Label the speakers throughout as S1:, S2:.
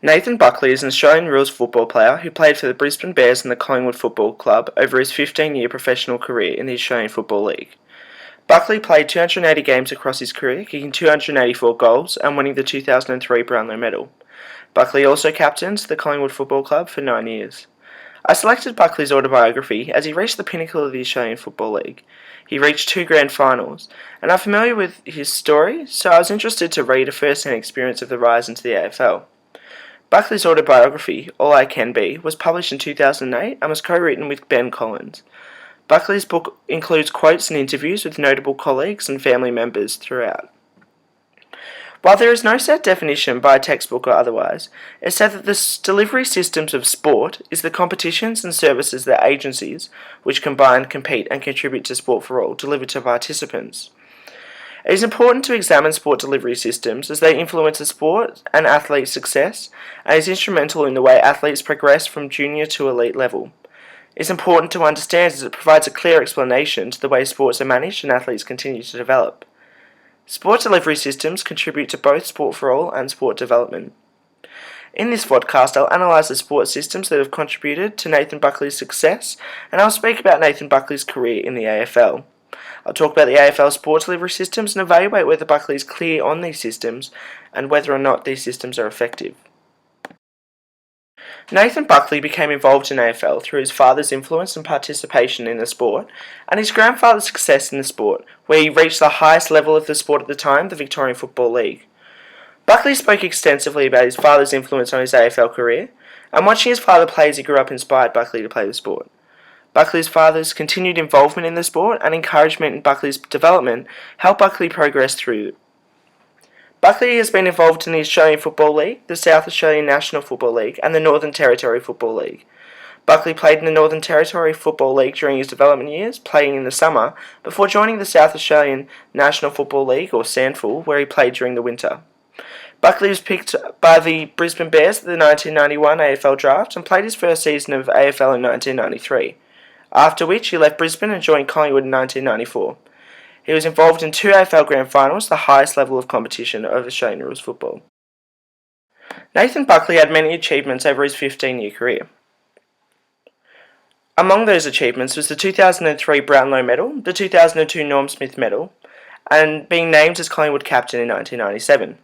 S1: Nathan Buckley is an Australian rules football player who played for the Brisbane Bears and the Collingwood Football Club over his 15-year professional career in the Australian Football League. Buckley played 280 games across his career, kicking 284 goals and winning the 2003 Brownlow Medal. Buckley also captained the Collingwood Football Club for 9 years. I selected Buckley's autobiography as he reached the pinnacle of the Australian Football League. He reached 2 grand finals, and I'm familiar with his story, so I was interested to read a first-hand experience of the rise into the AFL. Buckley's autobiography, All I Can Be, was published in 2008 and was co-written with Ben Collins. Buckley's book includes quotes and interviews with notable colleagues and family members throughout. While there is no set definition by a textbook or otherwise, it's said that the delivery systems of sport is the competitions and services that agencies, which combine, compete and contribute to sport for all, deliver to participants. It is important to examine sport delivery systems as they influence the sport and athletes' success and is instrumental in the way athletes progress from junior to elite level. It is important to understand as it provides a clear explanation to the way sports are managed and athletes continue to develop. Sport delivery systems contribute to both sport for all and sport development. In this vodcast, I'll analyse the sport systems that have contributed to Nathan Buckley's success, and I'll speak about Nathan Buckley's career in the AFL. I'll talk about the AFL sport delivery systems and evaluate whether Buckley is clear on these systems and whether or not these systems are effective. Nathan Buckley became involved in AFL through his father's influence and participation in the sport, and his grandfather's success in the sport, where he reached the highest level of the sport at the time, the Victorian Football League. Buckley spoke extensively about his father's influence on his AFL career, and watching his father play as he grew up inspired Buckley to play the sport. Buckley's father's continued involvement in the sport and encouragement in Buckley's development helped Buckley progress through. Buckley has been involved in the Australian Football League, the South Australian National Football League and the Northern Territory Football League. Buckley played in the Northern Territory Football League during his development years, playing in the summer, before joining the South Australian National Football League, or SANFL, where he played during the winter. Buckley was picked by the Brisbane Bears at the 1991 AFL Draft and played his first season of AFL in 1993. After which he left Brisbane and joined Collingwood in 1994. He was involved in 2 AFL Grand Finals, the highest level of competition of Australian rules football. Nathan Buckley had many achievements over his 15-year career. Among those achievements was the 2003 Brownlow Medal, the 2002 Norm Smith Medal, and being named as Collingwood captain in 1997.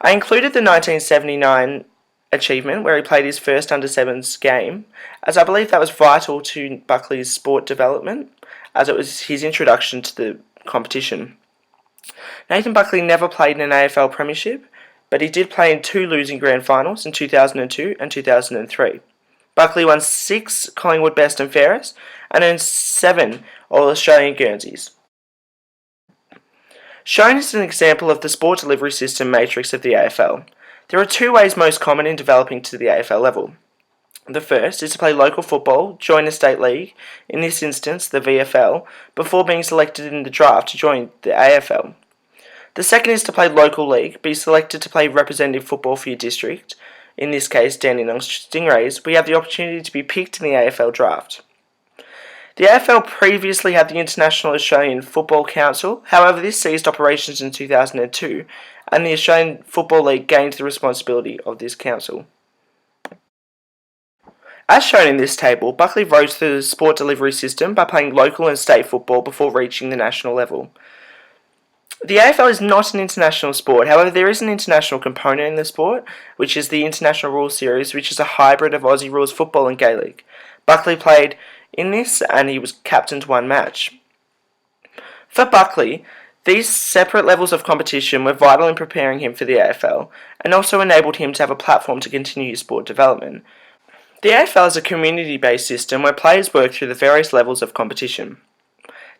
S1: I included the 1979 achievement where he played his first under-7s game, as I believe that was vital to Buckley's sport development, as it was his introduction to the competition. Nathan Buckley never played in an AFL premiership, but he did play in 2 losing grand finals in 2002 and 2003. Buckley won 6 Collingwood Best and Fairest and earned 7 All-Australian Guernseys. Shown is an example of the sport delivery system matrix of the AFL. There are 2 ways most common in developing to the AFL level. The first is to play local football, join a state league, in this instance the VFL, before being selected in the draft to join the AFL. The second is to play local league, be selected to play representative football for your district, in this case Dandenong Stingrays, where you have the opportunity to be picked in the AFL draft. The AFL previously had the International Australian Football Council, however this ceased operations in 2002, and the Australian Football League gained the responsibility of this council. As shown in this table, Buckley rose through the sport delivery system by playing local and state football before reaching the national level. The AFL is not an international sport, however there is an international component in the sport, which is the International Rules Series, which is a hybrid of Aussie rules football and Gaelic. Buckley played in this and he was captained 1 match. For Buckley, these separate levels of competition were vital in preparing him for the AFL and also enabled him to have a platform to continue his sport development. The AFL is a community-based system where players work through the various levels of competition.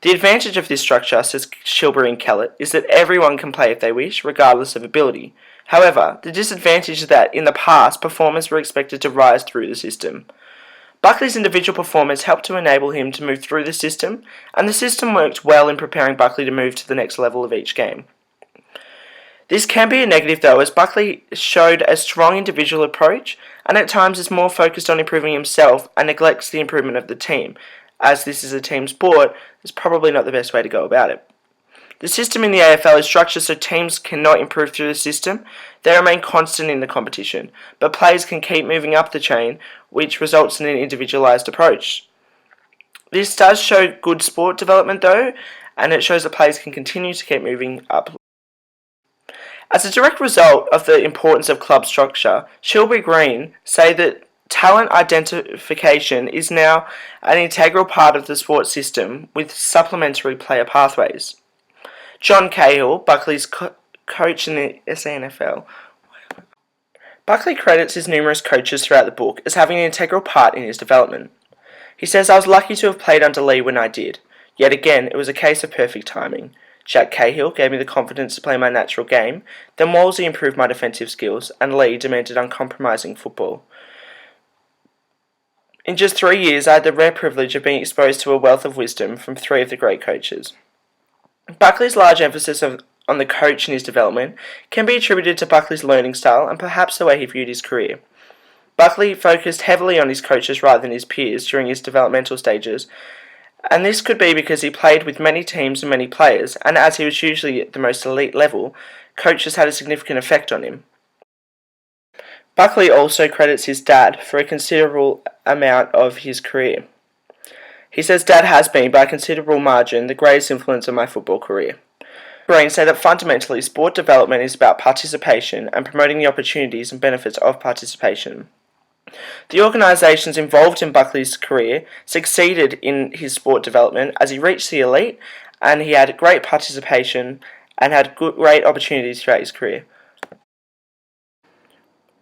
S1: The advantage of this structure, says Shilbury and Kellett, is that everyone can play if they wish, regardless of ability. However, the disadvantage is that, in the past, performers were expected to rise through the system. Buckley's individual performance helped to enable him to move through the system, and the system worked well in preparing Buckley to move to the next level of each game. This can be a negative though, as Buckley showed a strong individual approach and at times is more focused on improving himself and neglects the improvement of the team. As this is a team sport, it's probably not the best way to go about it. The system in the AFL is structured so teams cannot improve through the system. They remain constant in the competition, but players can keep moving up the chain, which results in an individualised approach. This does show good sport development though, and it shows that players can continue to keep moving up. As a direct result of the importance of club structure, Shilbury Green say that talent identification is now an integral part of the sports system with supplementary player pathways. John Cahill, Buckley's coach in the SANFL. Buckley credits his numerous coaches throughout the book as having an integral part in his development. He says, "I was lucky to have played under Lee when I did. Yet again, it was a case of perfect timing. Jack Cahill gave me the confidence to play my natural game, then Wolsey improved my defensive skills, and Lee demanded uncompromising football. In just 3 years, I had the rare privilege of being exposed to a wealth of wisdom from 3 of the great coaches." Buckley's large emphasis on the coach and his development can be attributed to Buckley's learning style and perhaps the way he viewed his career. Buckley focused heavily on his coaches rather than his peers during his developmental stages, and this could be because he played with many teams and many players, and as he was usually at the most elite level, coaches had a significant effect on him. Buckley also credits his dad for a considerable amount of his career. He says, "Dad has been, by a considerable margin, the greatest influence on my football career." Green say that fundamentally sport development is about participation and promoting the opportunities and benefits of participation. The organisations involved in Buckley's career succeeded in his sport development as he reached the elite, and he had great participation and had great opportunities throughout his career.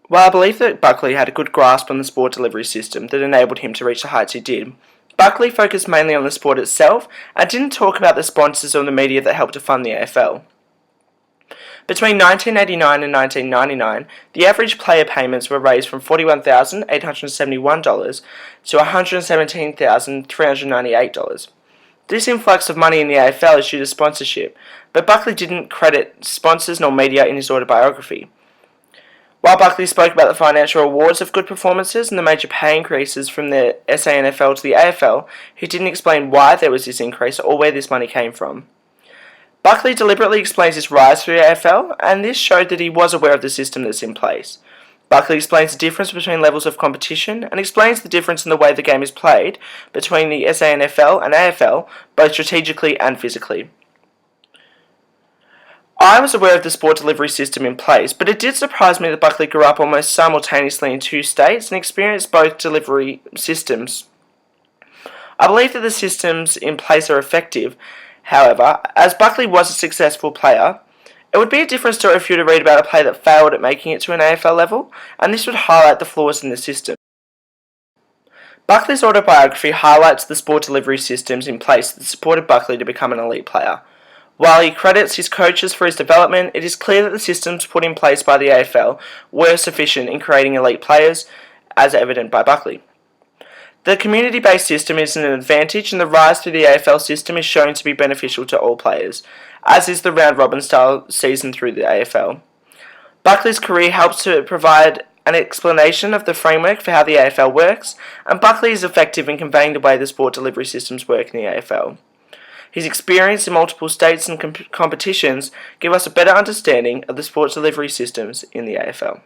S1: While I believe that Buckley had a good grasp on the sport delivery system that enabled him to reach the heights he did, Buckley focused mainly on the sport itself and didn't talk about the sponsors or the media that helped to fund the AFL. Between 1989 and 1999, the average player payments were raised from $41,871 to $117,398. This influx of money in the AFL is due to sponsorship, but Buckley didn't credit sponsors nor media in his autobiography. While Buckley spoke about the financial rewards of good performances and the major pay increases from the SANFL to the AFL, he didn't explain why there was this increase or where this money came from. Buckley deliberately explains his rise through the AFL, and this showed that he was aware of the system that's in place. Buckley explains the difference between levels of competition and explains the difference in the way the game is played between the SANFL and AFL, both strategically and physically. I was aware of the sport delivery system in place, but it did surprise me that Buckley grew up almost simultaneously in 2 states and experienced both delivery systems. I believe that the systems in place are effective. However, as Buckley was a successful player, it would be a different story if you were to read about a player that failed at making it to an AFL level, and this would highlight the flaws in the system. Buckley's autobiography highlights the sport delivery systems in place that supported Buckley to become an elite player. While he credits his coaches for his development, it is clear that the systems put in place by the AFL were sufficient in creating elite players, as evident by Buckley. The community-based system is an advantage, and the rise through the AFL system is shown to be beneficial to all players, as is the round-robin style season through the AFL. Buckley's career helps to provide an explanation of the framework for how the AFL works, and Buckley is effective in conveying the way the sport delivery systems work in the AFL. His experience in multiple states and competitions give us a better understanding of the sports delivery systems in the AFL.